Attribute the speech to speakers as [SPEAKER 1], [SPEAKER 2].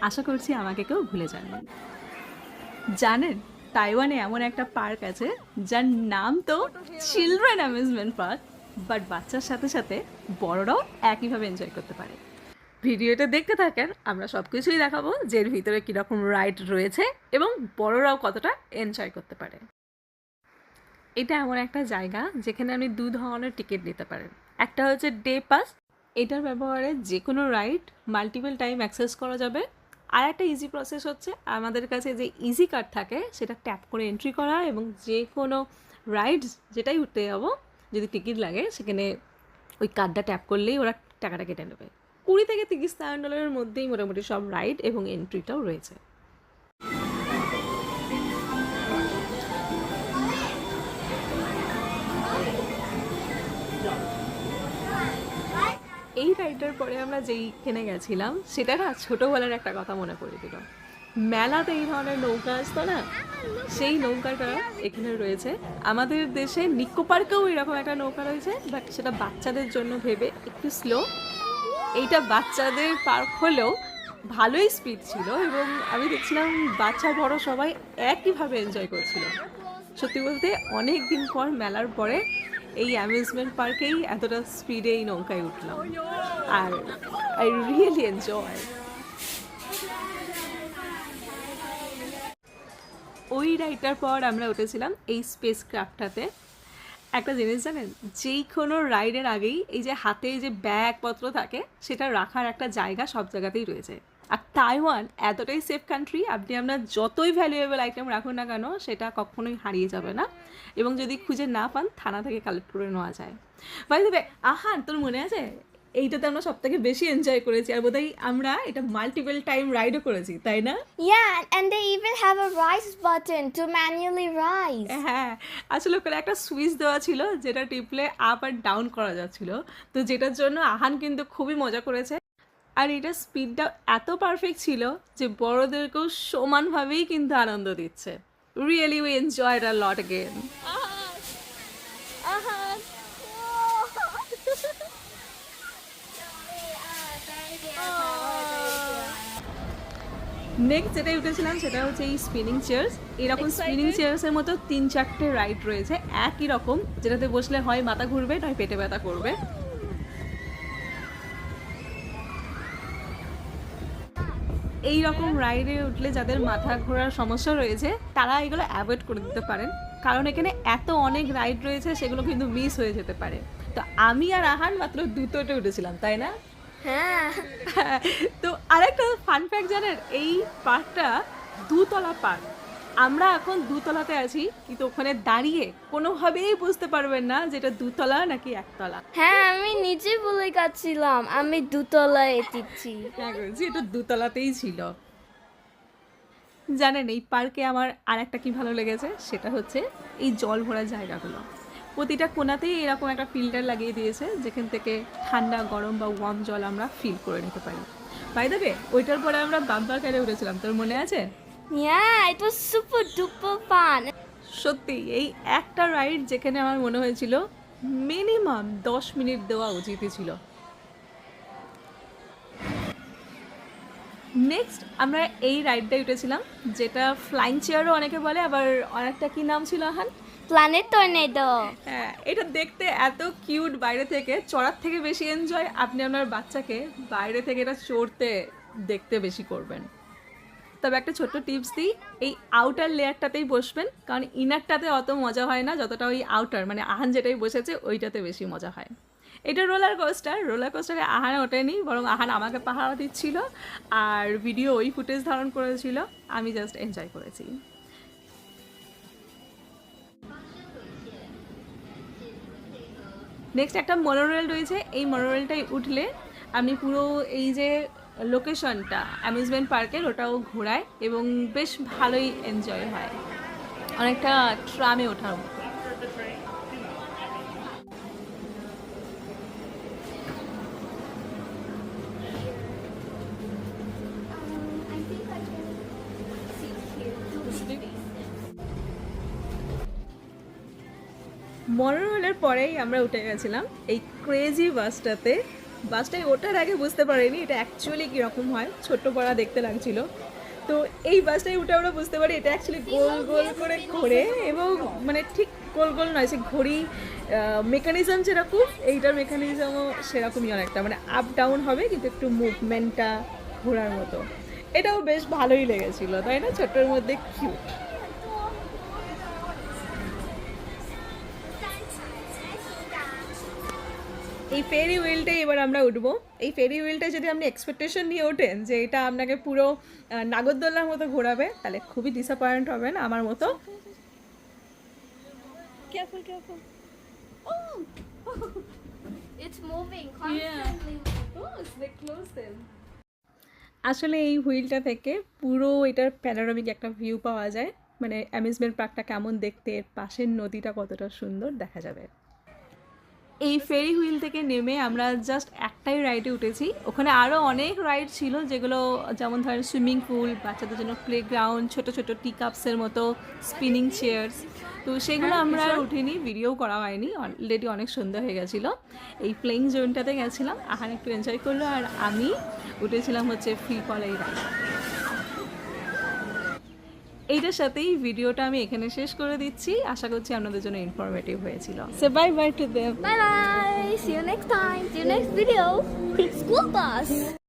[SPEAKER 1] আশা করছি আমাকে কেউ ভুলে যাননি। জানেন, তাইওয়ানে এমন একটা পার্ক আছে যার নাম তো চিলড্রেন অ্যামিউজমেন্ট পার্ক, বাট বাচ্চার সাথে সাথে বড়রাও একইভাবে এনজয় করতে পারে। ভিডিওটা দেখতে থাকেন, আমরা সব কিছুই দেখাবো যে এর ভিতরে কীরকম রাইড রয়েছে এবং বড়রাও কতটা এনজয় করতে পারে। এটা এমন একটা জায়গা যেখানে আপনি দু ধরনের টিকিট নিতে পারেন। একটা হচ্ছে ডে পাস, এটার ব্যবহারে যে কোনো রাইড মাল্টিপল টাইম অ্যাক্সেস করা যাবে। আর একটা ইজি প্রসেস হচ্ছে আমাদের কাছে যে ইজি কার্ড থাকে সেটা ট্যাপ করে এন্ট্রি করা এবং যে কোনো রাইডস যেটাই উঠতে যাবো যদি টিকিট লাগে সেখানে ওই কার্ডটা ট্যাপ করলেই ওরা টাকাটা কেটে নেবে। $20 থেকে $30 মধ্যেই মোটামুটি সব রাইড এবং এন্ট্রিটাও রয়েছে। এই রাইডটার পরে আমরা যেইখানে গেছিলাম সেটা না ছোটোবেলার একটা কথা মনে পড়ে দিল। মেলাতে এই ধরনের নৌকা আসতো না, সেই নৌকাটা এখানে রয়েছে। আমাদের দেশে নিকো পার্কেও এরকম একটা নৌকা রয়েছে, বাট সেটা বাচ্চাদের জন্য ভেবে একটু স্লো। এইটা বাচ্চাদের পার্ক হলেও ভালোই স্পিড ছিল এবং আমি দেখছিলাম বাচ্চা বড় সবাই একইভাবে এনজয় করছিল। সত্যি বলতে অনেক দিন পর মেলার পরে এই অ্যামিউজমেন্ট পার্কেই এতটা স্পিডে এই নৌকায় উঠলাম আর আই রিয়েলি এনজয়। ওই রাইডটার পর আমরা উঠেছিলাম এই স্পেস ক্রাফটটাতে। একটা জিনিস জানেন, যেই কোনো রাইডের আগেই এই যে হাতে যে ব্যাগপত্র থাকে সেটা রাখার একটা জায়গা সব জায়গাতেই রয়েছে। আর তাইওয়ান এতটাই সেফ কান্ট্রি, আপনি আপনার যতই ভ্যালুয়েবল আইটেম রাখুন না কেন সেটা কখনোই হারিয়ে যাবে না এবং যদি খুঁজে না পান থানা থেকে কালেক্ট করে নেওয়া যায়। বাই দ্য ওয়ে, আহান তোর মনে আছে এইটাতে আমরা সব থেকে বেশি এনজয় করেছি আর বোধহয় আমরা এটা মাল্টিপল টাইম রাইডও করেছি, তাই না?
[SPEAKER 2] Yeah, and they even have a rise button to manually rise.
[SPEAKER 1] হ্যাঁ, আসলে ওখানে একটা সুইচ দেওয়া ছিল যেটা টিপলে আপ আর ডাউন করা যাচ্ছিল, তো যেটার জন্য আহান কিন্তু খুবই মজা করেছে। আর এটা স্পিডটা এত পারফেক্ট ছিল যে বড়দেরকেও সমানভাবেই কিন্তু আনন্দ দিচ্ছে। Really we enjoyed a lot again. Next যেটাই উঠেছিলাম সেটা হচ্ছে এই স্পিনিং চেয়ার্স। এরকম স্পিনিং চেয়ার্সের মতো 3-4টে রাইড রয়েছে একই রকম, যেটাতে বসলে হয় মাথা ঘুরবে নয় পেটে ব্যথা করবে। এই রকম রাইডে উঠলে যাদের মাথা ঘোরার সমস্যা রয়েছে তারা এগুলো অ্যাভয়েড করে দিতে পারেন, কারণ এখানে এত অনেক রাইড রয়েছে সেগুলো কিন্তু মিস হয়ে যেতে পারে। তো আমি আর আহান মাত্র দুটোতে উঠেছিলাম, তাই না?
[SPEAKER 2] হ্যাঁ।
[SPEAKER 1] তো আরেকটা ফান ফ্যাক্ট জানেন, এই পার্কটা দুতলা পার্ক। আমরা এখন দুতলাতে আছি, কিন্তু ওখানে দাঁড়িয়ে কোনোভাবেই বুঝতে পারবেন না যেটা দুতলা নাকি একতলা।
[SPEAKER 2] হ্যাঁ, আমি নিজে বলে গেছিলাম আমি দুতলায় এসেছি।
[SPEAKER 1] হ্যাঁ বলছি, এটা দুতলাতেই ছিল। জানেন এই পার্কে আমার আর একটা কি ভালো লেগেছে সেটা হচ্ছে এই জল ভরা জায়গাগুলো। প্রতিটা কোণাতেই এরকম একটা ফিল্টার লাগিয়ে দিয়েছে যেখান থেকে ঠান্ডা গরম বা ওয়ার্ম জল আমরা ফিল করে নিতে পারি। বাই দ্য ওয়ে, ওইটার পরে আমরা বাম্পার কারে উঠেছিলাম, তোর মনে আছে?
[SPEAKER 2] Yeah, it was super duper fun.
[SPEAKER 1] সত্যি এই একটা রাইড যেখানে আমার মনে হয়েছিল মিনিমাম 10 মিনিট দেওয়া উচিতই ছিল। নেক্সট আমরা এই রাইডটাই উঠেছিলাম যেটা ফ্লাইং চেয়ারও অনেকে বলে, আবার অনেকটা কি নাম ছিল আহান?
[SPEAKER 2] Planet Tornado.
[SPEAKER 1] হ্যাঁ, এটা দেখতে এত কিউট, বাইরে থেকে চড়ার থেকে বেশি এনজয় আপনি আপনার বাচ্চাকে বাইরে থেকে এটা চড়তে দেখতে বেশি করবেন। তবে একটা ছোট্ট টিপস দিই, এই আউটার লেয়ারটাতেই বসবেন, কারণ ইনারটাতে অত মজা হয় না যতটা ওই আউটার মানে আহান যেটাই বসেছে ওইটাতে বেশি মজা হয়। এটা রোলার কোস্টারে আহান ওঠেনি, বরং আহান আমাকে পাহারা দিচ্ছিল আর ভিডিও ওই ফুটেজ ধারণ করেছিল, আমি জাস্ট এনজয় করেছি। নেক্সট একটা মনোরেল রয়েছে, এই মনোরেলটাই উঠলে আপনি পুরো এই যে লোকেশনটা অ্যামিউজমেন্ট পার্কের ওটাও ঘোরায় এবং বেশ ভালোই এনজয় হয়, অনেকটা ট্রামে ওঠার মতো। মনোরেলের পরেই আমরা উঠে গেছিলাম এই ক্রেজি বাসটাতে, বাসটায় ওঠার আগে বুঝতে পারিনি এটা অ্যাকচুয়ালি কীরকম হয়, ছোট্ট পড়া দেখতে লাগছিল। তো এই বাসটায় উঠে আমরা বুঝতে পারি এটা অ্যাকচুয়ালি গোল গোল করে ঘোরে, এবং মানে ঠিক গোল গোল নয়, সে ঘড়ি মেকানিজম যেরকম এইটার মেকানিজমও সেরকমই অনেকটা, মানে আপ ডাউন হবে কিন্তু একটু মুভমেন্টটা ঘোরার মতো। এটাও বেশ ভালোই লেগেছিল, তাই না? ছোট্টর মধ্যে কিউট। এই ফেরি হুইলটাই এবার আমরা উঠবো। এই ফেরি হুইলটা যদি আপনি এক্সপেকটেশন নিয়ে ওঠেন যে এটা আপনাকে পুরো নাগরদোল্লার মতো ঘোরাবে, তাহলে খুবই ডিসঅ্যাপয়েন্ট হবেন আমার মতো।
[SPEAKER 2] Careful, careful. Oh! It's moving constantly.
[SPEAKER 1] আসলে এই হুইলটা থেকে পুরো এটার প্যানোরামিক একটা ভিউ পাওয়া যায়, মানে অ্যামিউজমেন্ট পার্কটা কেমন দেখতে, এর পাশের নদীটা কতটা সুন্দর দেখা যাবে। এই ফেরি হুইল থেকে নেমে আমরা জাস্ট একটাই রাইডে উঠেছি, ওখানে আরও অনেক রাইড ছিল যেগুলো যেমন ধরেন সুইমিং পুল, বাচ্চাদের জন্য প্লেগ্রাউন্ড, ছোটো ছোটো টি কাপসের মতো স্পিনিং চেয়ার্স, তো সেগুলো আমরা আর উঠিনি, ভিডিও করা হয়নি, অলরেডি অনেক সন্ধ্যা হয়ে গেছিলো। এই প্লেইং জোনটাতে গেছিলাম, আহান একটু এনজয় করলো, আর আমি উঠেছিলাম হচ্ছে ফ্রি ফল এই রাইড। এইটার সাথেই ভিডিওটা আমি এখানে শেষ করে দিচ্ছি, আশা করছি আপনাদের জন্য ইনফরমেটিভ হয়েছিল। So bye bye to them.
[SPEAKER 2] Bye bye. See you next time. See you next video. School bus.